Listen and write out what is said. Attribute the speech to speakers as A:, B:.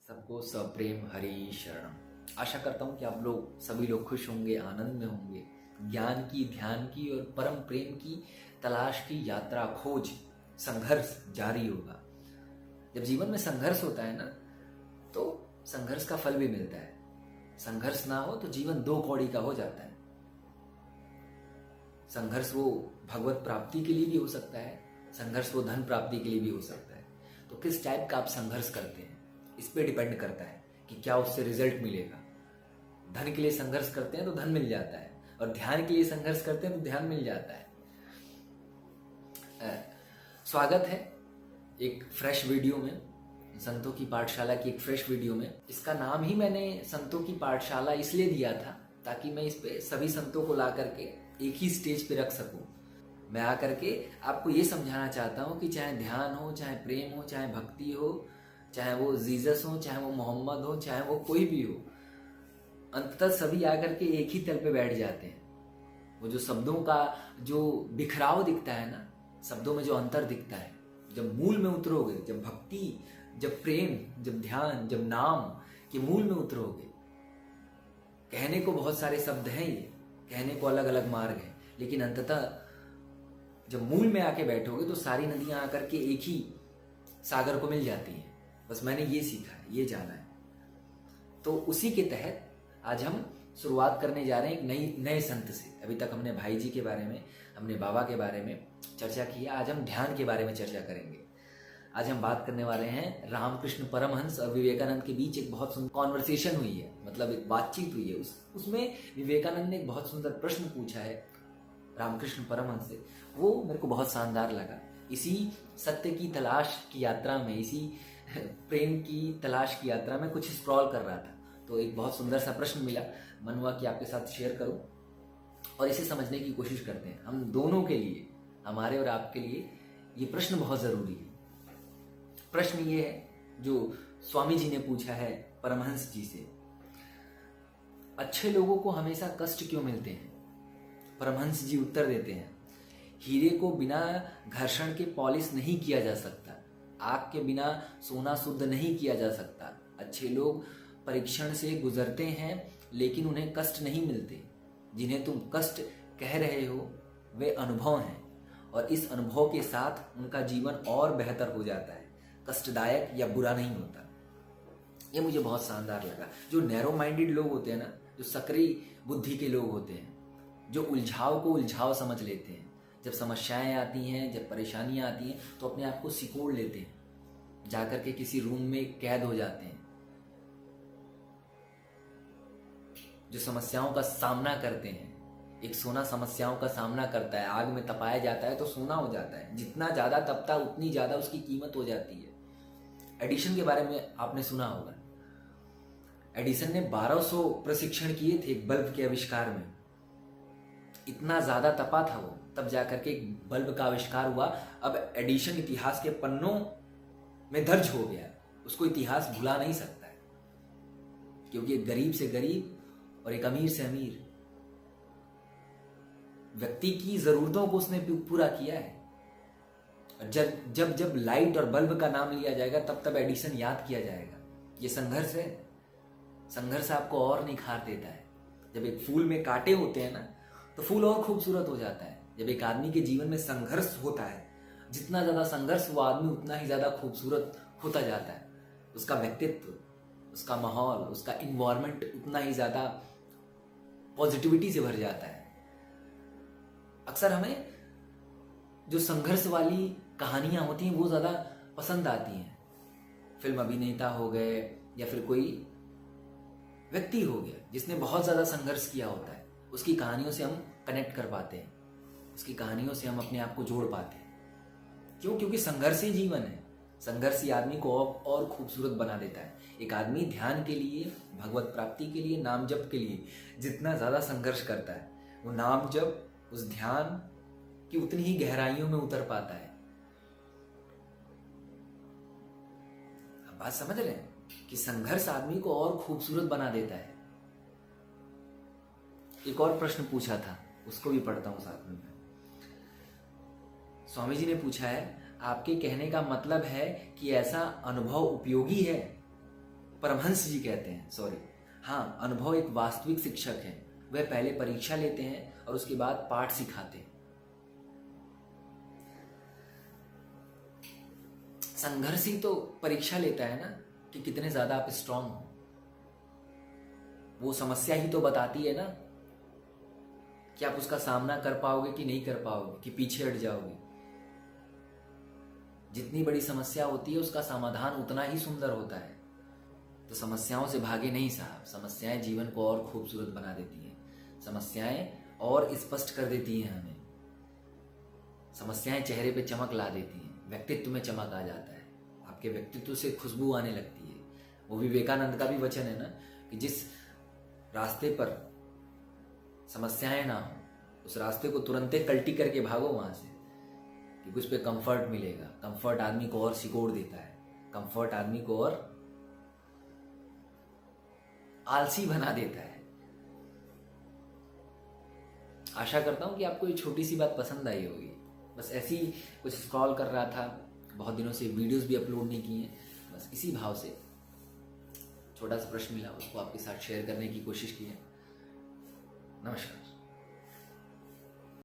A: सबको सप्रेम हरि शरणम। आशा करता हूँ कि आप लोग सभी लोग खुश होंगे, आनंद में होंगे। ज्ञान की, ध्यान की और परम प्रेम की तलाश की यात्रा, खोज, संघर्ष जारी होगा। जब जीवन में संघर्ष होता है ना, तो संघर्ष का फल भी मिलता है। संघर्ष ना हो तो जीवन दो कौड़ी का हो जाता है। संघर्ष वो भगवत प्राप्ति के लिए भी हो सकता है, संघर्ष वो धन प्राप्ति के लिए भी हो सकता है। तो किस टाइप का आप संघर्ष करते हैं, इस पे डिपेंड करता है कि क्या उससे रिजल्ट मिलेगा। धन के लिए संघर्ष करते हैं तो धन मिल जाता है, और ध्यान के लिए संघर्ष करते हैं तो ध्यान मिल जाता है। स्वागत है एक फ्रेश वीडियो में, संतों की पाठशाला की एक फ्रेश वीडियो में। इसका नाम ही मैंने संतों की पाठशाला इसलिए दिया था ताकि मैं इस पे सभी संतों को ला करके एक ही स्टेज पे रख सकूं। मैं आकर के आपको ये समझाना चाहता हूँ कि चाहे ध्यान हो, चाहे प्रेम हो, चाहे भक्ति हो, चाहे वो जीसस हो, चाहे वो मोहम्मद हो, चाहे वो कोई भी हो, अंततः सभी आकर के एक ही तल पे बैठ जाते हैं। वो जो शब्दों का जो बिखराव दिखता है ना, शब्दों में जो अंतर दिखता है, जब मूल में उतरोगे, जब भक्ति, जब प्रेम, जब ध्यान, जब नाम के मूल में उतरोगे। कहने को बहुत सारे शब्द हैं, ये कहने को अलग अलग मार्ग है, लेकिन अंततः जब मूल में आके बैठोगे तो सारी नदियां आकर के एक ही सागर को मिल जाती हैं। बस मैंने ये सीखा है, ये जाना है। तो उसी के तहत आज हम शुरुआत करने जा रहे हैं एक नए संत से। अभी तक हमने भाई जी के बारे में, हमने बाबा के बारे में चर्चा की है। आज हम ध्यान के बारे में चर्चा करेंगे। आज हम बात करने वाले हैं रामकृष्ण परमहंस और विवेकानंद के बीच एक बहुत सुंदर कॉन्वर्सेशन हुई है, मतलब एक बातचीत हुई है। उसमें विवेकानंद ने एक बहुत सुंदर प्रश्न पूछा है रामकृष्ण परमहंस से। वो मेरे को बहुत शानदार लगा। इसी सत्य की तलाश की यात्रा में, इसी प्रेम की तलाश की यात्रा में कुछ स्क्रॉल कर रहा था, तो एक बहुत सुंदर सा प्रश्न मिला। मन हुआ कि आपके साथ शेयर करूं और इसे समझने की कोशिश करते हैं। हम दोनों के लिए, हमारे और आपके लिए ये प्रश्न बहुत जरूरी है। प्रश्न ये है जो स्वामी जी ने पूछा है परमहंस जी से। अच्छे लोगों को हमेशा कष्ट क्यों मिलते हैं? परमहंस जी उत्तर देते हैं, हीरे को बिना घर्षण के पॉलिश नहीं किया जा सकता, आग के बिना सोना शुद्ध नहीं किया जा सकता। अच्छे लोग परीक्षण से गुजरते हैं लेकिन उन्हें कष्ट नहीं मिलते। जिन्हें तुम कष्ट कह रहे हो वे अनुभव हैं, और इस अनुभव के साथ उनका जीवन और बेहतर हो जाता है, कष्टदायक या बुरा नहीं होता। ये मुझे बहुत शानदार लगा। जो नैरो माइंडेड लोग होते हैं ना, जो सक्रिय बुद्धि के लोग होते हैं, जो उलझाव को उलझाव समझ लेते हैं, जब समस्याएं आती हैं, जब परेशानियां आती हैं, तो अपने आप को सिकोड़ लेते हैं, जाकर के किसी रूम में कैद हो जाते हैं। जो समस्याओं का सामना करते हैं, एक सोना समस्याओं का सामना करता है, आग में तपाया जाता है तो सोना हो जाता है। जितना ज्यादा तपता उतनी ज्यादा उसकी कीमत हो जाती है। एडिशन के बारे में आपने सुना होगा। एडिसन ने 1200 प्रशिक्षण किए थे एक बल्ब के आविष्कार में। इतना ज्यादा तपा था वो, तब जाकर के एक बल्ब का आविष्कार हुआ। अब एडिशन इतिहास के पन्नों में दर्ज हो गया, उसको इतिहास भुला नहीं सकता है, क्योंकि एक गरीब से गरीब और एक अमीर से अमीर व्यक्ति की जरूरतों को उसने पूरा किया है। जब जब लाइट और बल्ब का नाम लिया जाएगा तब तब एडिसन याद किया जाएगा। ये संघर्ष है। संघर्ष आपको और निखार देता है। जब एक फूल में कांटे होते हैं ना, तो फूल और खूबसूरत हो जाता है। जब एक आदमी के जीवन में संघर्ष होता है, जितना ज्यादा संघर्ष वो आदमी उतना ही ज्यादा खूबसूरत होता जाता है। उसका व्यक्तित्व, उसका माहौल, उसका इन्वायरमेंट उतना ही ज्यादा पॉजिटिविटी से भर जाता है। अक्सर हमें जो संघर्ष वाली कहानियां होती हैं वो ज्यादा पसंद आती हैं। फिल्म अभिनेता हो गए या फिर कोई व्यक्ति हो गया जिसने बहुत ज्यादा संघर्ष किया होता है, उसकी कहानियों से हम कनेक्ट कर पाते हैं, उसकी कहानियों से हम अपने आप को जोड़ पाते हैं। क्यों? क्योंकि संघर्ष ही जीवन है। संघर्ष ही आदमी को और खूबसूरत बना देता है। एक आदमी ध्यान के लिए, भगवत प्राप्ति के लिए, नाम जप के लिए जितना ज्यादा संघर्ष करता है, वो नाम जप, उस ध्यान की उतनी ही गहराइयों में उतर पाता है। आप बात समझ रहे हैं कि संघर्ष आदमी को और खूबसूरत बना देता है। एक और प्रश्न पूछा था, उसको भी पढ़ता हूं साथ में। स्वामी जी ने पूछा है, आपके कहने का मतलब है कि ऐसा अनुभव उपयोगी है? परमहंस जी कहते हैं, सॉरी, हाँ, अनुभव एक वास्तविक शिक्षक है। वह पहले परीक्षा लेते हैं और उसके बाद पाठ सिखाते हैं। संघर्ष ही तो परीक्षा लेता है ना कि कितने ज्यादा आप स्ट्रांग हो। वो समस्या ही तो बताती है ना कि आप उसका सामना कर पाओगे कि नहीं कर पाओगे, कि पीछे हट जाओगे। जितनी बड़ी समस्या होती है उसका समाधान उतना ही सुंदर होता है। तो समस्याओं से भागे नहीं साहब। समस्याएं जीवन को और खूबसूरत बना देती हैं। समस्याएं और स्पष्ट कर देती हैं हमें। समस्याएं चेहरे पे चमक ला देती हैं, व्यक्तित्व में चमक आ जाता है, आपके व्यक्तित्व से खुशबू आने लगती है। वो विवेकानंद का भी वचन है ना कि जिस रास्ते पर समस्याएं ना हो उस रास्ते को तुरंत कल्टी करके भागो वहां से, क्योंकि उस पर कंफर्ट मिलेगा। कंफर्ट आदमी को और सिकोड़ देता है, कंफर्ट आदमी को और आलसी बना देता है। आशा करता हूं कि आपको ये छोटी सी बात पसंद आई होगी। बस ऐसी कुछ स्क्रॉल कर रहा था, बहुत दिनों से वीडियोस भी अपलोड नहीं किए, बस इसी भाव से छोटा सा प्रश्न मिला, उसको आपके साथ शेयर करने की कोशिश की है। नमस्कार।